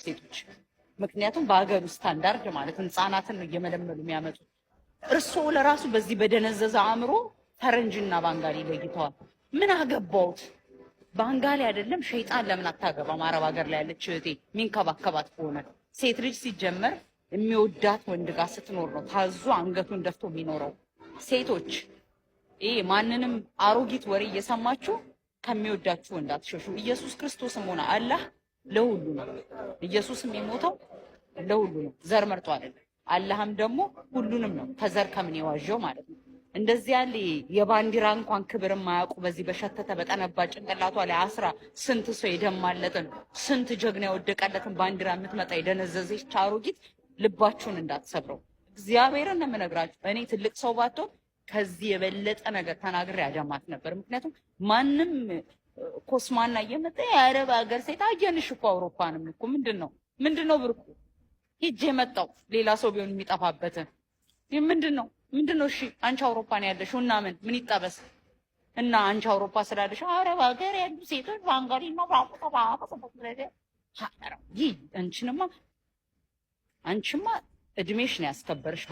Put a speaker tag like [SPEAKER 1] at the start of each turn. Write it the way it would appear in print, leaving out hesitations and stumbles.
[SPEAKER 1] ሴቶች። ምክንያቱም በአገሩ ስታንዳርድ ማለት ህፃናትን ነው እየመለመሉ የሚያመጡት። እርስዎ ለራሱ በዚህ በደነዘዘ አእምሮ ፈረንጅና ባንጋሊ ለይተዋል። ምን አገባውት? ባንጋሊ አይደለም ሸይጣን ለምን አታገባም? አረብ ሀገር ላይ ያለች እህቴ ሚንከባከባት ከሆነ ሴት ልጅ ሲጀመር የሚወዳት ወንድ ጋር ስትኖር ነው ታዞ አንገቱን ደፍቶ የሚኖረው። ሴቶች ይሄ ማንንም አሮጊት ወሬ እየሰማችሁ ከሚወዳችሁ ወንድ አትሸሹ። ኢየሱስ ክርስቶስም ሆነ አላህ ለሁሉ ነው። ኢየሱስም የሞተው ለሁሉ ነው፣ ዘር መርጦ አይደለም። አላህም ደግሞ ሁሉንም ነው ከዘር ከምን የዋዠው ማለት ነው። እንደዚህ ያለ የባንዲራ እንኳን ክብር የማያውቁ በዚህ በሸተተ በጠነባ ጭንቅላቷ ላይ አስራ ስንት ሰው የደማለትን ስንት ጀግና የወደቀለትን ባንዲራ የምትመጣ የደነዘዘች አሮጊት ልባችሁን እንዳትሰብረው። እግዚአብሔርን የምነግራችሁ እኔ ትልቅ ሰው ባትሆን ከዚህ የበለጠ ነገር ተናግሬ ያደማት ነበር። ምክንያቱም ማንም ኮስማና እየመጣ የአረብ ሀገር ሴት አየንሽ እኮ አውሮፓንም እኮ ምንድነው ብርቁ ሂጅ የመጣው ሌላ ሰው ቢሆን የሚጠፋበትን ምንድነው? እሺ አንቺ አውሮፓ ነው ያለሽው እና ምን ይጣበስ እና አንቺ አውሮፓ ስላለሽ አረብ ሀገር ያሉ ሴቶች ባንጋሊ ነው አንቺማ እድሜሽ ነው ያስከበርሽ።